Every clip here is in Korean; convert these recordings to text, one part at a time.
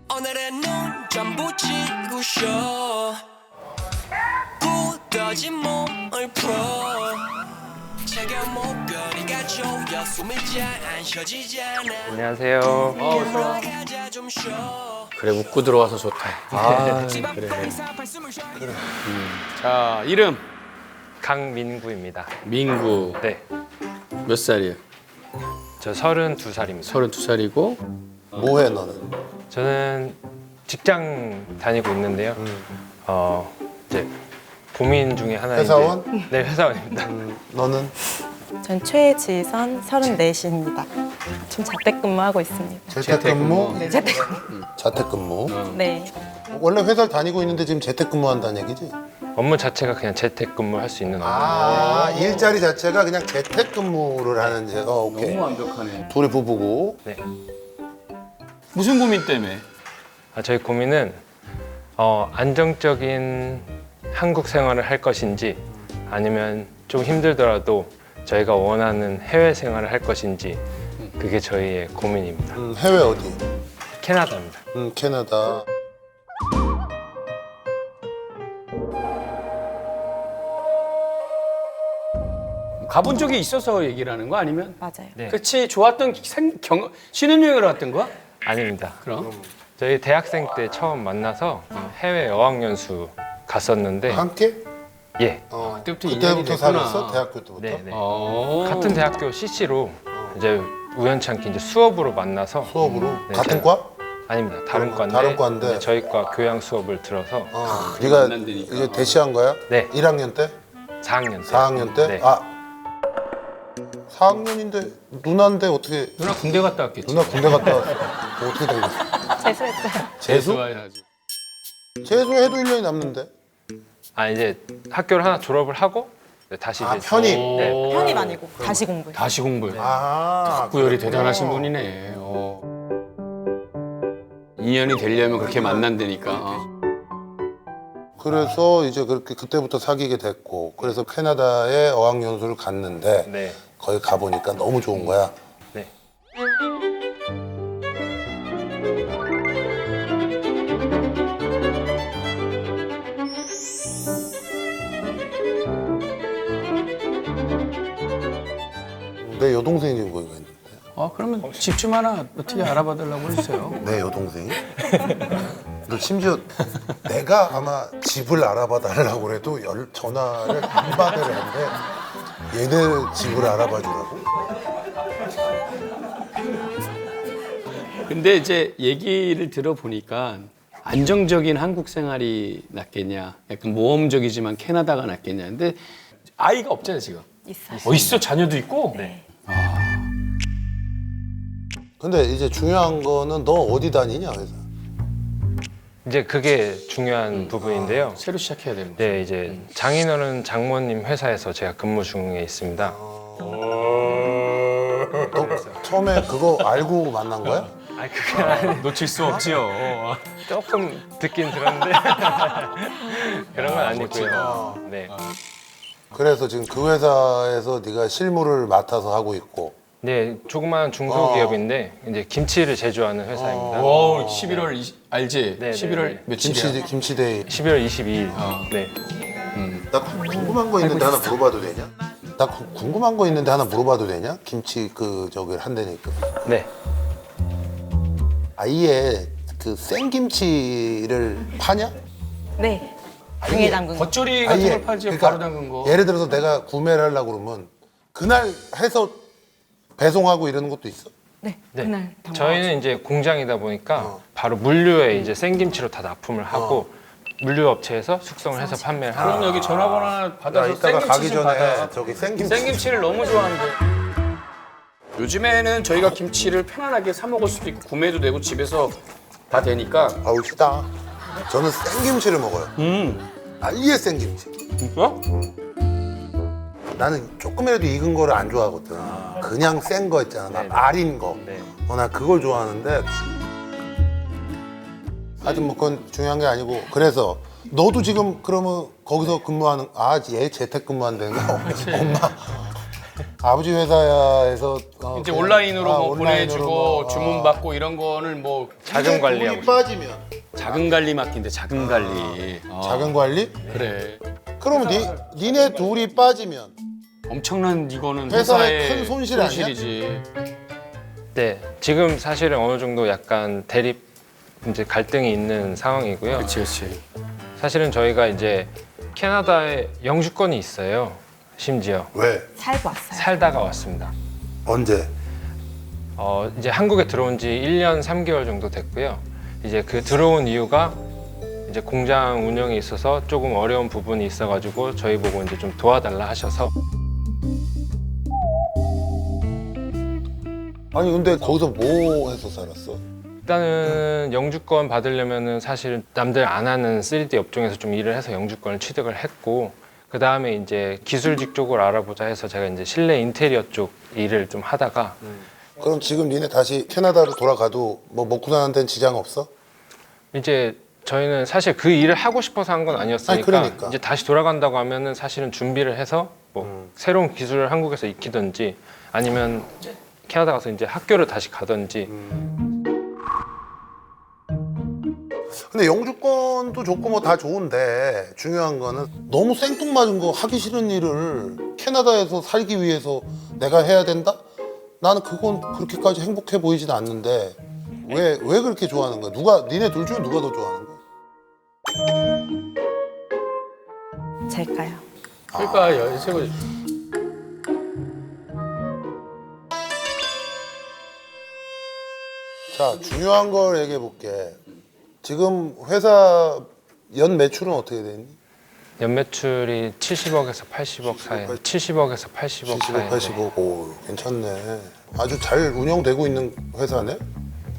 오늘은 눈 좀 붙이고 쉬어 굳어진 몸을 풀어 차가운 목걸이가 조여 숨이 잘 안 쉬어지잖아. 안녕하세요. 가자 좀 쉬어. 그래 웃고 들어와서 좋다. 아 그래. 자 이름 강민구입니다. 민구. 네, 몇 살이야? 저 32살입니다. 32살이고 뭐해 너는? 저는 직장 다니고 있는데요. 이제 고민 중에 하나 회사원? 네, 회사원입니다. 너는? 전 최지선 34입니다. 지금 자택근무하고 있습니다. 재택근무? 네, 재택근무. 자택근무? 네. 원래 회사를 다니고 있는데 지금 재택근무한다는 얘기지? 업무 자체가 그냥 재택근무 할 수 있는 업무. 아, 일자리 자체가 그냥 재택근무를 하는 제. 오케이. 너무 완벽하네. 둘이 부부고. 네. 무슨 고민 때문에? 저희 고민은 안정적인 한국 생활을 할 것인지 아니면 좀 힘들더라도 저희가 원하는 해외 생활을 할 것인지 그게 저희의 고민입니다. 해외 어디? 캐나다입니다. 캐나다. 가본 적이 있어서 얘기를 하는 거 아니면? 맞아요. 네. 그치 좋았던 신혼여행을 왔던 거야? 아닙니다. 그럼 저희 대학생 때 처음 만나서 해외 어학연수 갔었는데 함께? 예, 그때부터 인연이 그때부터 됐구나. 사귀었어? 대학교 때부터? 네, 네. 같은 같은 대학교 CC로 이제 우연찮게 이제 수업으로 만나서 수업으로? 네, 같은 제가- 과? 아닙니다. 다른 과인데 다른 과인데. 네, 저희 과 교양 수업을 들어서 네가 만난다니까. 이제 대시한 거야? 네. 1학년 때? 4학년 때. 4학년 때? 네. 4학년인데 누나인데 어떻게 누나 군대 갔다 왔겠지. 누나 군대 갔다 왔어? 어떻게 된 거야? 재수했어요. 재수? 좋아해야지. 재수해도 1년이 남는데? 이제 학교를 하나 졸업을 하고 다시 이제 편입? 네. 편입 아니고 다시 공부해요. 다시 공부해. 아, 구열이 그렇구나. 대단하신 분이네. 인연이 되려면 그렇게 만난다니까. 그래서 이제 그렇게 그때부터 사귀게 됐고 그래서 캐나다에 어학연수를 갔는데 네. 거기 가보니까 너무 좋은 거야. 네. 내 여동생이 지금 거기가 있는데. 그러면 집 좀 하나 어떻게 알아봐 달라고 해주세요. 내 여동생이? 너 심지어 내가 아마 집을 알아봐 달라고 그래도 전화를 안 받으려는데 얘네 집을 알아봐 주라고? 근데 이제 얘기를 들어보니까 안정적인 한국 생활이 낫겠냐, 약간 모험적이지만 캐나다가 낫겠냐. 근데 아이가 없잖아 지금. 있어요. 있어? 자녀도 있고? 네. 근데 이제 중요한 거는 너 어디 다니냐 회사? 이제 그게 중요한 부분인데요. 새로 시작해야 되는 거. 네, 이제 장인어른 장모님 회사에서 제가 근무 중에 있습니다. 너 처음에 그거 알고 만난 거야? 그게 아니 놓칠 수 없지요. 조금 듣긴 들었는데 그런 건 아니고요. 네. 그래서 지금 그 회사에서 네가 실무를 맡아서 하고 있고 네, 조그마한 중소기업인데 이제 김치를 제조하는 회사입니다. 11월 알지? 네, 11월 네, 네. 며칠이야? 김치데이. 12월 22일. 네. 나 궁금한 거 있는데 하나 물어봐도 되냐? 나 궁금한 거 있는데 하나 물어봐도 되냐? 김치 저기 한다니까. 네. 아예 그 생김치를 파냐? 네. 당일 담근 거. 겉절이 같은 아예. 걸 팔지 그러니까 바로 담근 거. 예를 들어서 내가 구매를 하려고 그러면 그날 해서 배송하고 이러는 것도 있어? 네. 네. 그날 담근 저희는 이제 공장이다 보니까 바로 물류에 이제 생김치로 다 납품을 하고 물류 업체에서 숙성을 해서 판매를 하는 그럼 여기 전화번호 나 받아서 이따가 가기 생김치 좀 전에 받아. 저기 생김치 생김치를 너무 좋아하는데. 요즘에는 저희가 김치를 편안하게 사 먹을 수도 있고 구매도 되고 집에서 다 되니까. 아우 시다. 저는 생김치를 먹어요. 아예 생김치. 진짜? 나는 조금이라도 익은 거를 안 좋아하거든. 그냥 센 거 있잖아. 나 네. 말인 거. 네. 나 그걸 좋아하는데. 하여튼 뭐 그건 중요한 게 아니고. 그래서 너도 지금 그러면 거기서 근무하는 얘 재택 근무한다는 거? 엄마 아버지 회사에서 이제 그냥- 온라인으로 뭐 온라인으로 보내주고 뭐, 주문 받고 이런 거는 뭐 자금 관리하고 돈이 빠지면 자금 관리 맡긴데 자금 관리. 자금 관리? 그래. 그럼 니네 둘이 빠지면 엄청난 이거는 회사의 회사의 큰 손실 아니야? 손실이지. 네, 지금 사실은 어느 정도 약간 대립 이제 갈등이 있는 상황이고요. 그렇지. 사실은 저희가 이제 캐나다에 영주권이 있어요. 심지어 왜? 살고 왔어요. 살다가 왔습니다. 언제? 이제 한국에 들어온 지 1년 3개월 정도 됐고요. 이제 그 들어온 이유가 이제 공장 운영에 있어서 조금 어려운 부분이 있어가지고 저희 보고 이제 좀 도와달라 하셔서 아니 근데 거기서 뭐 해서 살았어? 일단은 영주권 받으려면은 사실 남들 안 하는 3D 업종에서 좀 일을 해서 영주권을 취득을 했고 그 다음에 이제 기술직 쪽을 알아보자 해서 제가 이제 실내 인테리어 쪽 일을 좀 하다가 그럼 지금 니네 다시 캐나다로 돌아가도 뭐 먹고 사는 데는 지장 없어? 이제 저희는 사실 그 일을 하고 싶어서 한 건 아니었으니까 아니, 그러니까. 이제 다시 돌아간다고 하면은 사실은 준비를 해서 뭐 새로운 기술을 한국에서 익히든지 아니면 캐나다 가서 이제 학교를 다시 가든지 근데 영주권도 좋고 뭐 다 좋은데 중요한 거는 너무 생뚱맞은 거 하기 싫은 일을 캐나다에서 살기 위해서 내가 해야 된다? 나는 그건 그렇게까지 행복해 보이진 않는데 왜 그렇게 좋아하는 거야? 니네 둘 중에 누가 더 좋아하는 거야? 제가요. 그러니까 여세고 자, 중요한 걸 얘기해 볼게. 지금 회사 연 매출은 어떻게 되니? 연매출이 70억에서 80억 사이 70억에서 80억 70억, 사이 80억. 오, 괜찮네. 아주 잘 운영되고 있는 회사네?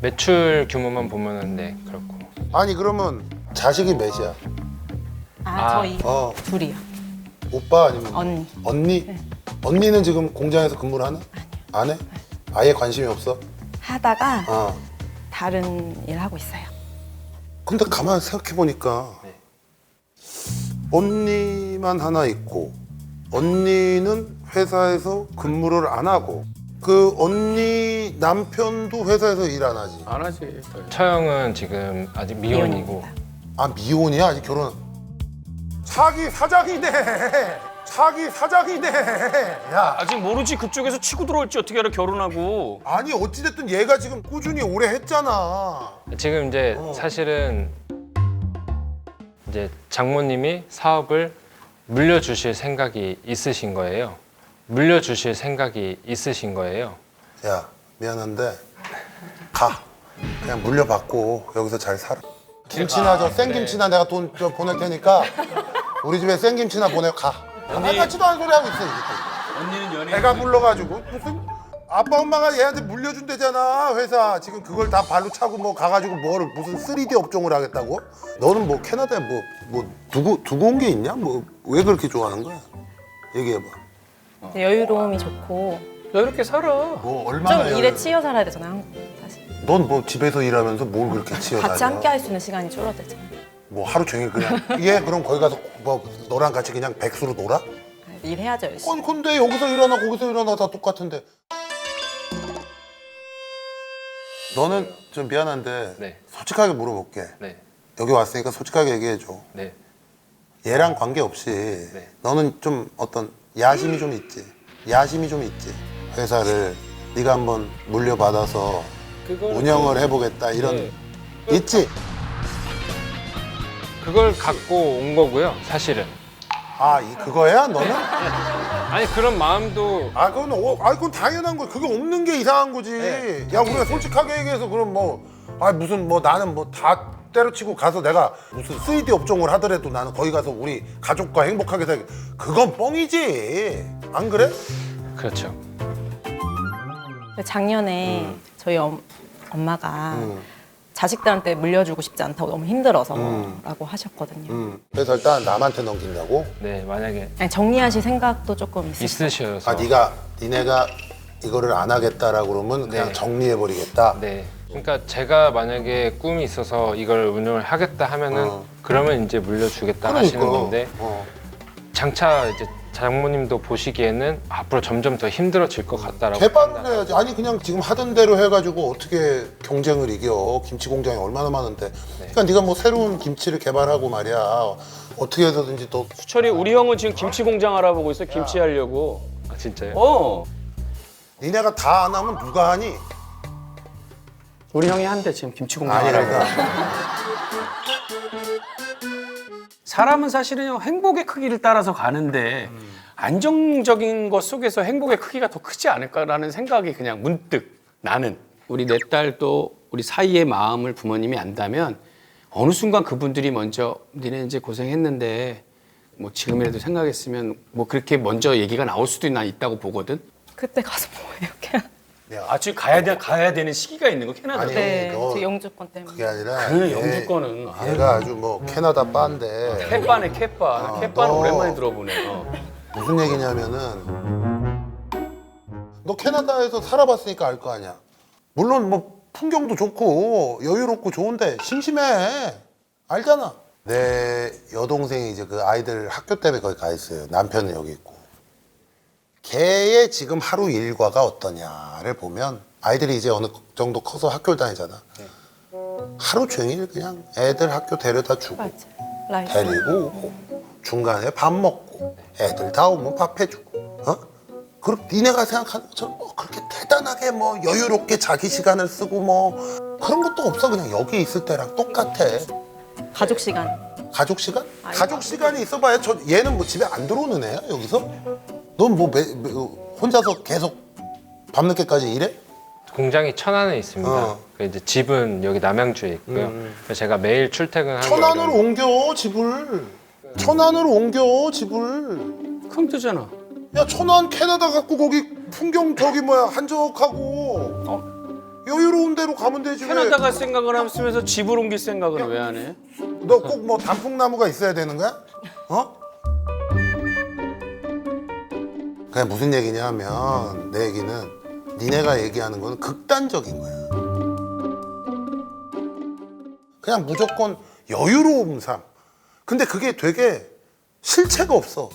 매출 규모만 보면은 네 그렇고 아니, 그러면 자식이 몇이야? 저희 어. 둘이요. 오빠 아니면 언니. 언니? 언니는 지금 공장에서 근무를 하나? 안 해? 아예 관심이 없어? 하다가 어. 다른 일 하고 있어요. 근데 가만 생각해 보니까 네. 언니만 하나 있고 언니는 회사에서 근무를 안 하고 그 언니 남편도 회사에서 일 안 하지. 안 하지. 처형은 지금 아직 미혼이고 미혼입니다. 아, 미혼이야? 아직 결혼? 자기 사장이네. 자기 사장이네. 야, 아직 모르지. 그쪽에서 치고 들어올지 어떻게 알아 결혼하고. 아니 어찌됐든 얘가 지금 꾸준히 오래 했잖아. 지금 이제 사실은 이제 장모님이 사업을 물려주실 생각이 있으신 거예요. 물려주실 생각이 있으신 거예요. 야, 미안한데 가. 그냥 물려받고 여기서 잘 살아. 김치나 저 생김치나 내가 돈 좀 보낼 테니까 우리 집에 생김치나 보내 가. 같지도 않은 소리 하고 있어 이게 또. 언니는 연애. 배가 불러가지고 무슨 아빠 엄마가 얘한테 물려준대잖아 회사. 지금 그걸 다 발로 차고 뭐 가가지고 뭐를 무슨 3D 업종을 하겠다고? 너는 뭐 캐나다에 뭐 두고 온 게 있냐? 뭐 왜 그렇게 좋아하는 거야? 얘기해봐. 여유로움이 좋고 뭐 이렇게 살아. 얼마나 좀 일에 치여 살아야 되잖아요. 한국 사실. 넌 뭐 집에서 일하면서 뭘 그렇게 치여다녀? 같이 함께 할 수 있는 시간이 줄어들잖아요. 뭐 하루 종일 그냥 얘 그럼 거기 가서 뭐 너랑 같이 그냥 백수로 놀아? 일해야죠 열심히. 아니 근데 여기서 일하나 거기서 일하나 다 똑같은데. 너는 좀 미안한데 네. 솔직하게 물어볼게. 네, 여기 왔으니까 솔직하게 얘기해줘. 네. 얘랑 관계없이 너는 좀 어떤 야심이 좀 있지. 야심이 좀 있지. 회사를 네가 한번 물려받아서 운영을 해보겠다 이런 네. 있지? 그걸 갖고 온 거고요, 사실은. 아, 그거야 너는? 아니 그런 마음도 아, 그건 당연한 거야. 그게 없는 게 이상한 거지. 야, 우리가 솔직하게 얘기해서 그럼 무슨 나는 다 때려치고 가서 내가 무슨 3D 업종을 하더라도 나는 거기 가서 우리 가족과 행복하게 살기. 그건 뻥이지. 안 그래? 그렇죠. 작년에 저희 엄마가 자식들한테 물려주고 싶지 않다고 너무 힘들어서라고 하셨거든요. 그래서 일단 남한테 넘긴다고? 네, 만약에 아니, 정리하실 생각도 조금 있으시죠. 있으셔서 아, 니네가 이거를 안 하겠다라고 그러면 그냥 네. 정리해버리겠다? 네. 그러니까 제가 만약에 꿈이 있어서 이걸 운영을 하겠다 하면은 그러면 이제 물려주겠다 하시는 건데 장차 이제 장모님도 보시기에는 앞으로 점점 더 힘들어질 것 같다라고 개발을 해야지. 아니 그냥 지금 하던 대로 해가지고 어떻게 경쟁을 이겨. 김치 공장이 얼마나 많은데. 그러니까 네가 뭐 새로운 김치를 개발하고 말이야. 어떻게 해서든지 또 수철이 우리 형은 지금 김치 공장 알아보고 있어. 김치 하려고. 아, 진짜요? 어. 니네가 다 안 하면 누가 하니? 우리 형이 한대 지금 김치 공장 아니 알아보고. 그러니까 사람은 사실은 행복의 크기를 따라서 가는데 안정적인 것 속에서 행복의 크기가 더 크지 않을까라는 생각이 그냥 문득 나는. 우리 내 딸도 우리 사이의 마음을 부모님이 안다면 어느 순간 그분들이 먼저 니네 이제 고생했는데 뭐 지금이라도 생각했으면 뭐 그렇게 먼저 얘기가 나올 수도 있다고 보거든. 그때 가서 뭐해요? 그냥. 아 지금 가야 되는 시기가 있는 거 캐나다. 아니, 네, 너 저 영주권 때문에. 그게 아니라 그 얘- 영주권은 얘가 아주 뭐 캐나다 바인데 캣바네 캣바. 나 캣바는 너- 오랜만에 들어보네. 무슨 얘기냐면은 너 캐나다에서 살아봤으니까 알 거 아니야. 물론 뭐 풍경도 좋고 여유롭고 좋은데 심심해. 알잖아. 내 여동생이 이제 그 아이들 학교 때문에 거기 가 있어요. 남편은 여기 있고. 걔의 지금 하루 일과가 어떠냐를 보면 아이들이 이제 어느 정도 커서 학교를 다니잖아. 하루 종일 그냥 애들 학교 데려다 주고 맞아. 라이프. 데리고 오고 중간에 밥 먹고 애들 다 오면 밥 해주고 그렇게 니네가 생각하는 것처럼 뭐 그렇게 대단하게 뭐 여유롭게 자기 시간을 쓰고 뭐 그런 것도 없어. 그냥 여기 있을 때랑 똑같아. 가족 시간. 가족 시간? 아이고. 가족 시간이 있어봐야 얘는 뭐 집에 안 들어오는 애야 여기서? 넌 뭐 혼자서 계속 밤늦게까지 일해? 공장이 천안에 있습니다. 어. 그 이제 집은 여기 남양주에 있고요. 그래서 제가 매일 출퇴근하는 천안으로 옮겨 집을. 천안으로 옮겨 집을. 그럼 되잖아. 야 천안 캐나다 갖고 거기 풍경 저기 뭐야 한적하고 여유로운 데로 가면 되지. 캐나다 갈 생각을 하면서 집을 옮길 생각은 왜 안 해? 너 꼭 뭐 단풍나무가 있어야 되는 거야? 그냥 무슨 얘기냐면 내 얘기는 니네가 얘기하는 거는 극단적인 거야. 그냥 무조건 여유로운 삶. 근데 그게 되게 실체가 없어.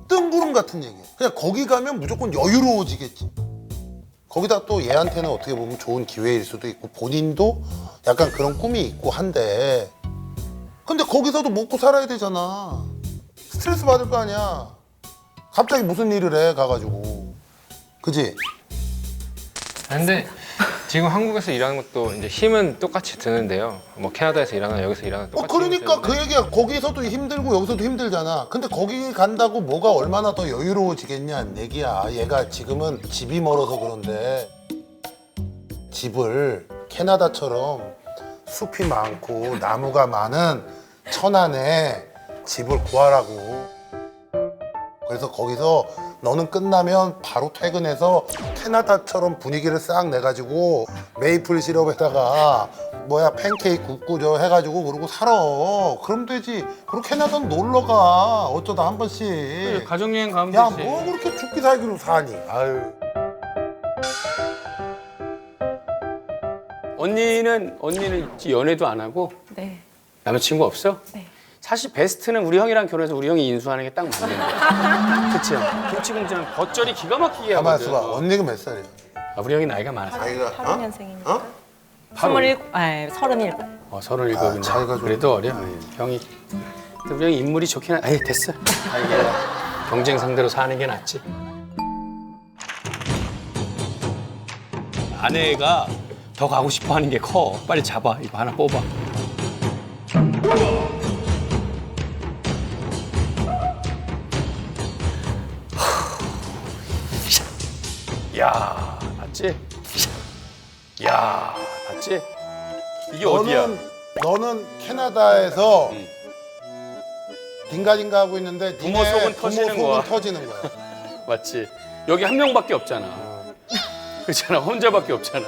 뜬구름 같은 얘기야. 그냥 거기 가면 무조건 여유로워지겠지. 거기다 또 얘한테는 어떻게 보면 좋은 기회일 수도 있고 본인도 약간 그런 꿈이 있고 한데 근데 거기서도 먹고 살아야 되잖아. 스트레스 받을 거 아니야. 갑자기 무슨 일을 해 가가지고. 그지? 근데 지금 한국에서 일하는 것도 이제 힘은 똑같이 드는데요. 뭐 캐나다에서 일하나 여기서 일하나 똑같이 그러니까 힘이 그 드는데 얘기야. 거기서도 힘들고 여기서도 힘들잖아. 근데 거기 간다고 뭐가 얼마나 더 여유로워지겠냐는 얘기야. 얘가 지금은 집이 멀어서 그런데 집을 캐나다처럼 숲이 많고 나무가 많은 천안에 집을 구하라고. 그래서 거기서 너는 끝나면 바로 퇴근해서 캐나다처럼 분위기를 싹 내가지고 메이플 시럽에다가 뭐야 팬케이크 굽고 저 해가지고 그러고 살아. 그럼 되지. 그리고 캐나다는 놀러가 어쩌다 한 번씩. 가족여행 가면 야 되지. 뭐 그렇게 죽기 살기로 사니. 아유. 언니는 연애도 안 하고 네. 남자친구 없어? 네. 사실 베스트는 우리 형이랑 결혼해서 우리 형이 인수하는 게 딱 맞는 거야. 그치 형? 김치공장 겉절이 기가 막히게 가만 하거든. 있어봐. 언니가 몇 살이야? 아, 우리 형이 나이가 많아서. 자기가 82년생이니까. 어? 27, 아니 37. 37인데. 차이가 좀- 그래도 어려. 형이. 근데 우리 형이 인물이 좋긴 한. 에이 됐어. 이게 경쟁 상대로 사는 게 낫지. 아내가 더 가고 싶어 하는 게 커. 빨리 잡아. 이거 하나 뽑아. 야, 맞지? 야, 맞지? 이게 어디야? 너는 캐나다에서 딩가딩가 하고 있는데 부모 니네 속은 터지는 부모 거야. 속은 터지는 거야. 맞지? 여기 한 명밖에 없잖아. 그렇잖아. 혼자밖에 없잖아.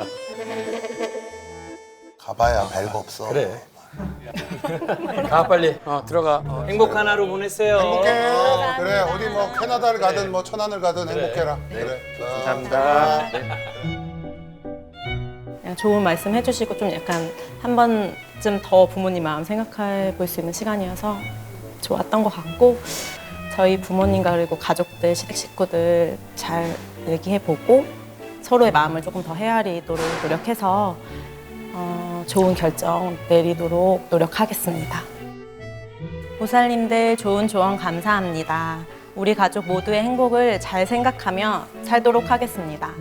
가봐야 별거 없어. 그래. 가 빨리. 들어가. 행복한 하루 보내세요. 행복해. 그래 어디 뭐 캐나다를 가든 뭐 천안을 가든 행복해라. 그래. 감사합니다. 그냥 좋은 말씀 해주시고 좀 약간 한 번쯤 더 부모님 마음 생각해 볼 수 있는 시간이어서 좋았던 것 같고 저희 부모님과 그리고 가족들, 시댁 식구들 잘 얘기해보고 서로의 마음을 조금 더 헤아리도록 노력해서 좋은 결정 내리도록 노력하겠습니다. 보살님들 좋은 조언 감사합니다. 우리 가족 모두의 행복을 잘 생각하며 살도록 하겠습니다.